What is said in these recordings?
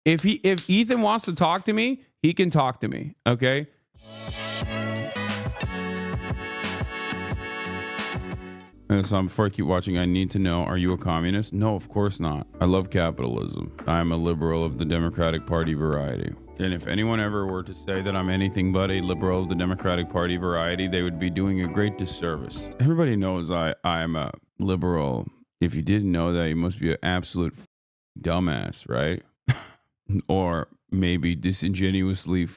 If Ethan wants to talk to me, he can talk to me. Okay. And so before I keep watching, I need to know, are you a communist? No, of course not. I love capitalism. I'm a liberal of the Democratic Party variety. And if anyone ever were to say that I'm anything but a liberal of the Democratic Party variety, they would be doing a great disservice. Everybody knows I'm a liberal. If you didn't know that, you must be an absolute dumbass, right? Or maybe disingenuously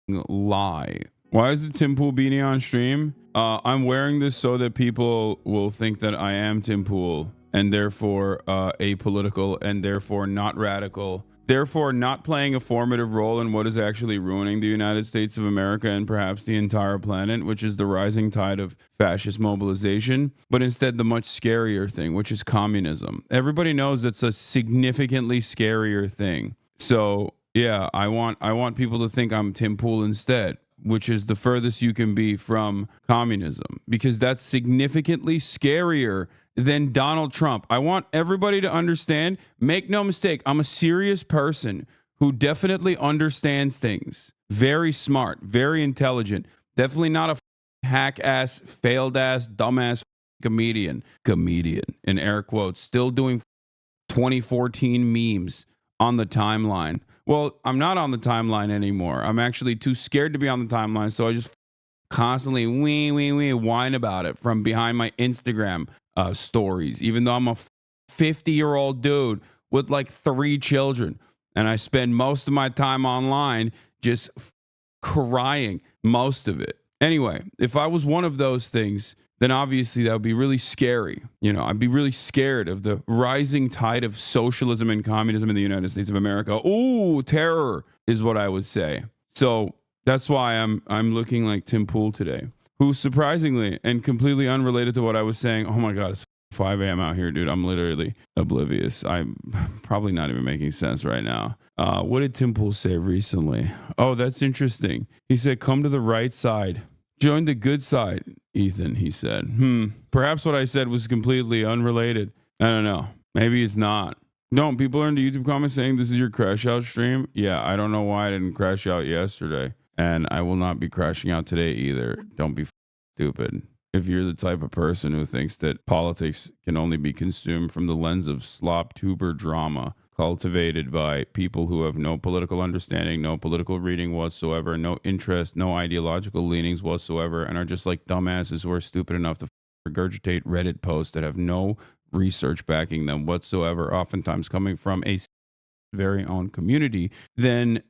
lie. Why is the Tim Pool beanie on stream? I'm wearing this so that people will think that I am Tim Pool and therefore apolitical and therefore not radical, therefore not playing a formative role in what is actually ruining the United States of America and perhaps the entire planet, which is the rising tide of fascist mobilization, but instead the much scarier thing, which is communism. Everybody knows that's a significantly scarier thing. So yeah, I want people to think I'm Tim Pool instead, which is the furthest you can be from communism, because that's significantly scarier than Donald Trump. I want everybody to understand, make no mistake, I'm a serious person who definitely understands things. Very smart, very intelligent. Definitely not a hack-ass, failed-ass, dumbass comedian. Comedian, in air quotes, still doing 2014 memes on the timeline. Well, I'm not on the timeline anymore. I'm actually too scared to be on the timeline, so I just constantly whine about it from behind my Instagram stories, even though I'm a 50-year-old dude with like 3 children, and I spend most of my time online just crying most of it. Anyway, if I was one of those things, then obviously that would be really scary. You know, I'd be really scared of the rising tide of socialism and communism in the United States of America. Ooh, terror is what I would say. So that's why I'm looking like Tim Pool today, who surprisingly and completely unrelated to what I was saying. Oh my God, it's 5 a.m. out here, dude. I'm literally oblivious. I'm probably not even making sense right now. What did Tim Pool say recently? Oh, that's interesting. He said, come to the right side. Join the good side, Ethan, he said. Perhaps what I said was completely unrelated. I don't know. Maybe it's not. No, people are in the YouTube comments saying this is your crash out stream. Yeah, I don't know why I didn't crash out yesterday. And I will not be crashing out today either. Don't be stupid. If you're the type of person who thinks that politics can only be consumed from the lens of slop tuber drama, cultivated by people who have no political understanding, no political reading whatsoever, no interest, no ideological leanings whatsoever, and are just like dumbasses who are stupid enough to regurgitate Reddit posts that have no research backing them whatsoever, oftentimes coming from a very own community, then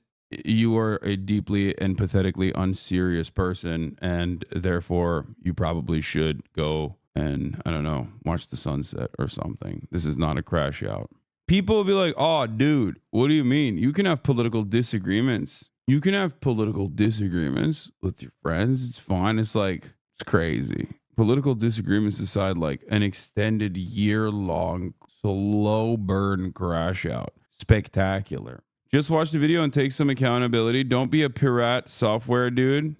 you are a deeply and pathetically unserious person, and therefore you probably should go and, I don't know, watch the sunset or something. This is not a crash out. People will be like, oh, dude, what do you mean? You can have political disagreements. You can have political disagreements with your friends. It's fine. It's like, it's crazy. Political disagreements aside, like an extended year-long slow burn crash out. Spectacular. Just watch the video and take some accountability. Don't be a pirate software dude.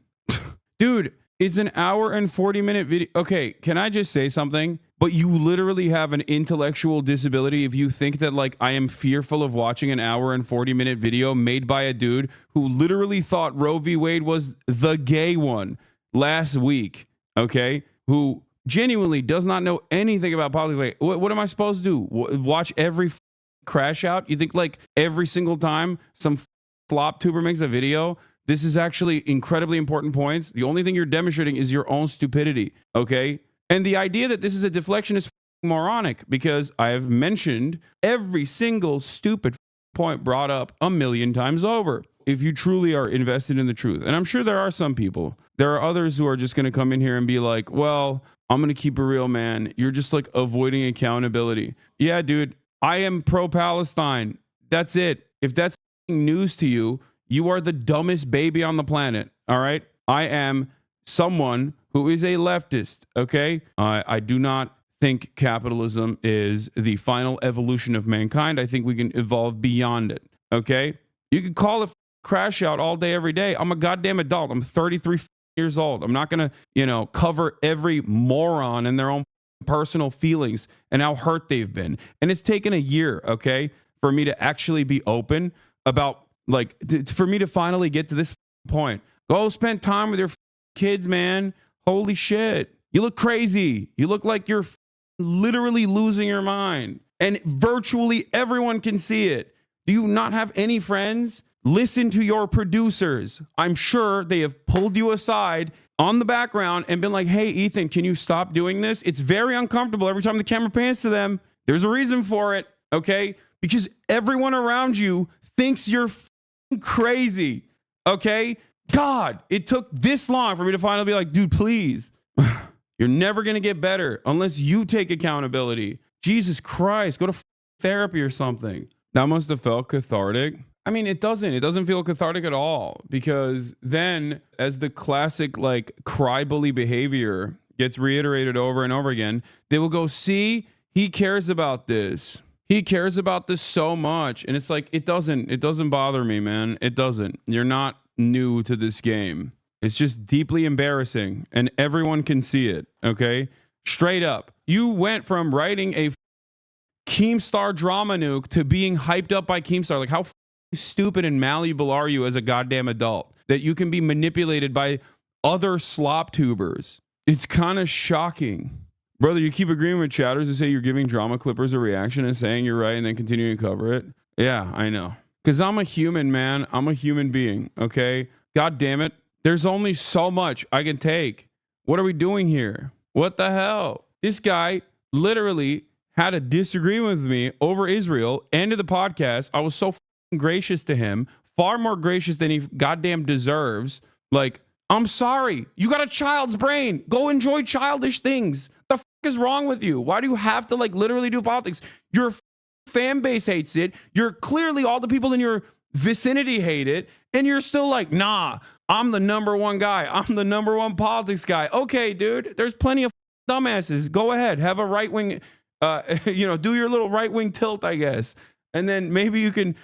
Dude, it's an hour and 40-minute video. Okay, can I just say something? But you literally have an intellectual disability if you think that, like, I am fearful of watching an hour and 40-minute video made by a dude who literally thought Roe v. Wade was the gay one last week, okay? Who genuinely does not know anything about politics. Like, what am I supposed to do? Watch every crash out? You think, like, every single time some flop tuber makes a video, this is actually incredibly important points. The only thing you're demonstrating is your own stupidity, okay? And the idea that this is a deflection is moronic, because I have mentioned every single stupid point brought up a million times over. If you truly are invested in the truth, and I'm sure there are some people, there are others who are just going to come in here and be like, well, I'm going to keep it real, man. You're just like avoiding accountability. Yeah, dude, I am pro-Palestine. That's it. If that's news to you, you are the dumbest baby on the planet. All right. I am someone who is a leftist. Okay. I do not think capitalism is the final evolution of mankind. I think we can evolve beyond it. Okay. You can call it crash out all day, every day. I'm a goddamn adult. I'm 33 years old. I'm not going to, cover every moron in their own personal feelings and how hurt they've been. And it's taken a year. Okay. For me to actually be open about like for me to finally get to this point. Go spend time with your kids, man. Holy shit. You look crazy. You look like you're literally losing your mind. And virtually everyone can see it. Do you not have any friends? Listen to your producers. I'm sure they have pulled you aside on the background and been like, hey, Ethan, can you stop doing this? It's very uncomfortable every time the camera pans to them. There's a reason for it, okay? Because everyone around you thinks you're crazy, okay? God, it took this long for me to finally be like, dude, please. You're never going to get better unless you take accountability. Jesus Christ, go to therapy or something. That must have felt cathartic. I mean, it doesn't feel cathartic at all, because then as the classic like cry bully behavior gets reiterated over and over again, they will go, see, he cares about this. He cares about this so much. And it's like, it doesn't bother me, man. It doesn't. You're not new to this game. It's just deeply embarrassing and everyone can see it. Okay. Straight up. You went from writing a Keemstar drama nuke to being hyped up by Keemstar. Like, how stupid and malleable are you as a goddamn adult that you can be manipulated by other slop tubers? It's kind of shocking. Brother, you keep agreeing with chatters who say you're giving drama clippers a reaction and saying you're right and then continuing to cover it. Yeah, I know. Because I'm a human, man. I'm a human being, okay? God damn it. There's only so much I can take. What are we doing here? What the hell? This guy literally had a disagreement with me over Israel. End of the podcast. I was so gracious to him. Far more gracious than he goddamn deserves. Like, I'm sorry. You got a child's brain. Go enjoy childish things. The is wrong with you? Why do you have to like literally do politics? Your fan base hates it. You're clearly all the people in your vicinity hate it. And you're still like, nah, I'm the number one guy. I'm the number one politics guy. Okay, dude, there's plenty of dumbasses. Go ahead. Have a right wing, do your little right wing tilt, I guess. And then maybe you can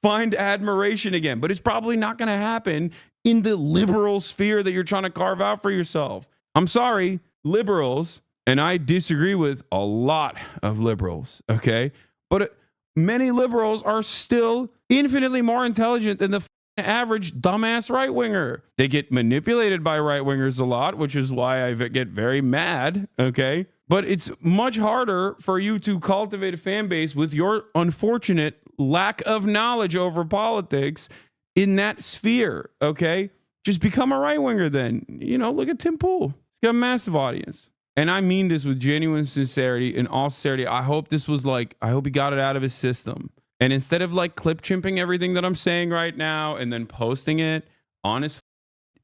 find admiration again. But it's probably not going to happen in the liberal sphere that you're trying to carve out for yourself. I'm sorry, liberals, and I disagree with a lot of liberals, okay? But many liberals are still infinitely more intelligent than the average dumbass right-winger. They get manipulated by right-wingers a lot, which is why I get very mad, okay? But it's much harder for you to cultivate a fan base with your unfortunate lack of knowledge over politics in that sphere, okay? Just become a right-winger then. Look at Tim Pool. He's got a massive audience. And I mean this with genuine sincerity. In all sincerity, I hope he got it out of his system. And instead of like clip chimping everything that I'm saying right now and then posting it on his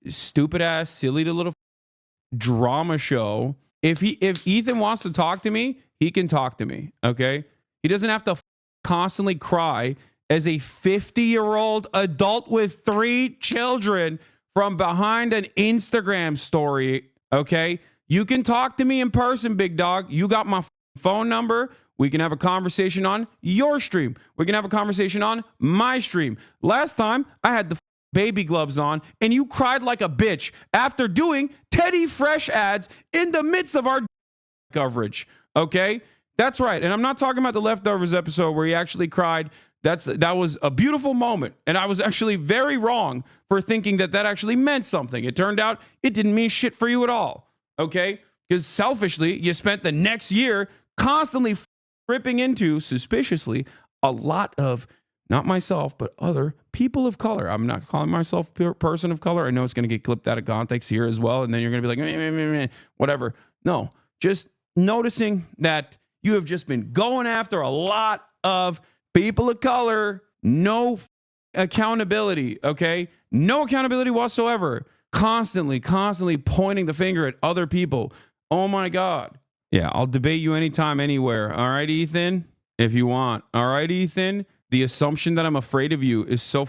stupid ass, silly little drama show, if Ethan wants to talk to me, he can talk to me, okay? He doesn't have to constantly cry as a 50-year-old adult with 3 children from behind an Instagram story, okay? You can talk to me in person, big dog. You got my phone number. We can have a conversation on your stream. We can have a conversation on my stream. Last time, I had the baby gloves on, and you cried like a bitch after doing Teddy Fresh ads in the midst of our coverage, okay? That's right. And I'm not talking about the Leftovers episode where he actually cried. That was a beautiful moment. And I was actually very wrong for thinking that actually meant something. It turned out it didn't mean shit for you at all. Okay? Because selfishly, you spent the next year constantly ripping into, suspiciously, a lot of, not myself, but other people of color. I'm not calling myself a person of color. I know it's going to get clipped out of context here as well. And then you're going to be like, meh, meh, meh, whatever. No, just noticing that you have just been going after a lot of people of color. No accountability, okay? No accountability whatsoever. Constantly pointing the finger at other people. Oh my God. Yeah, I'll debate you anytime, anywhere. All right, Ethan? If you want. All right, Ethan? The assumption that I'm afraid of you is so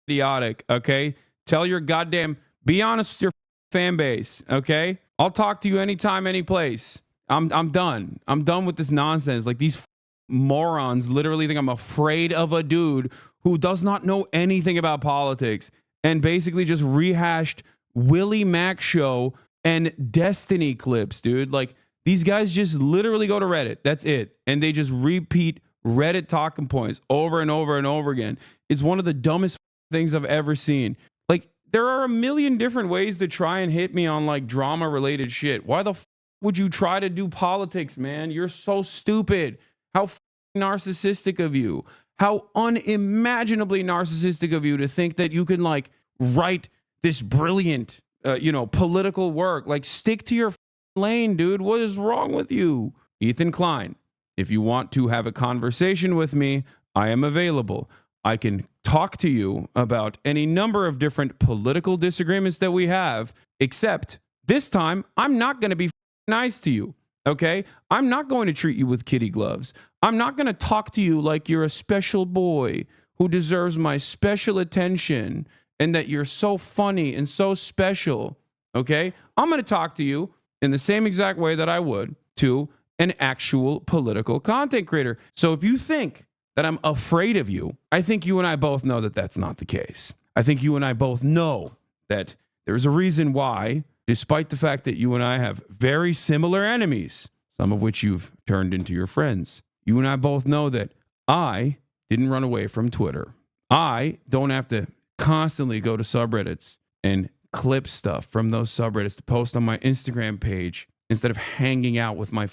idiotic, okay? Tell your goddamn, be honest with your fan base, okay? I'll talk to you anytime, any place. I'm done. I'm done with this nonsense. Like, these morons literally think I'm afraid of a dude who does not know anything about politics and basically just rehashed Willie Mac show and Destiny clips, dude. Like, these guys just literally go to Reddit. That's it. And they just repeat Reddit talking points over and over and over again. It's one of the dumbest things I've ever seen. Like, there are a million different ways to try and hit me on like drama related shit. Why the would you try to do politics, man? You're so stupid. How narcissistic of you. How unimaginably narcissistic of you to think that you can like write this brilliant, political work. Like, stick to your lane, dude. What is wrong with you? Ethan Klein, if you want to have a conversation with me, I am available. I can talk to you about any number of different political disagreements that we have, except this time, I'm not going to be nice to you, okay? I'm not going to treat you with kitty gloves. I'm not going to talk to you like you're a special boy who deserves my special attention and that you're so funny and so special, okay? I'm going to talk to you in the same exact way that I would to an actual political content creator. So if you think that I'm afraid of you, I think you and I both know that that's not the case. I think you and I both know that there's a reason why, despite the fact that you and I have very similar enemies, some of which you've turned into your friends, you and I both know that I didn't run away from Twitter. I don't have to constantly go to subreddits and clip stuff from those subreddits to post on my Instagram page instead of hanging out with my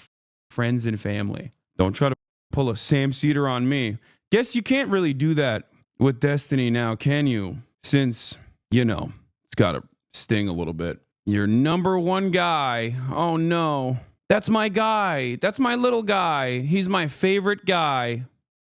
friends and family. Don't try to pull a Sam Cedar on me. Guess you can't really do that with Destiny now, can you? Since, it's got to sting a little bit. Your number one guy. Oh no. That's my guy. That's my little guy. He's my favorite guy.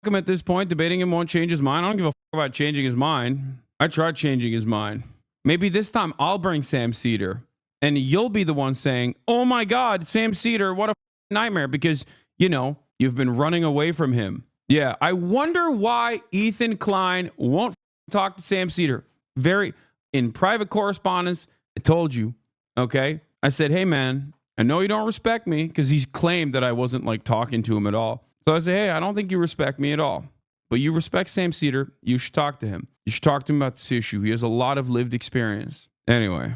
I'm at this point debating him won't change his mind. I don't give a fuck about changing his mind. I tried changing his mind. Maybe this time I'll bring Sam Cedar and you'll be the one saying, oh my God, Sam Cedar, what a nightmare, because, you've been running away from him. Yeah, I wonder why Ethan Klein won't talk to Sam Cedar. In private correspondence, I told you, okay? I said, hey, man, I know you don't respect me, because he's claimed that I wasn't like talking to him at all. So I say, hey, I don't think you respect me at all. But you respect Sam Cedar. You should talk to him. You should talk to him about this issue. He has a lot of lived experience. Anyway,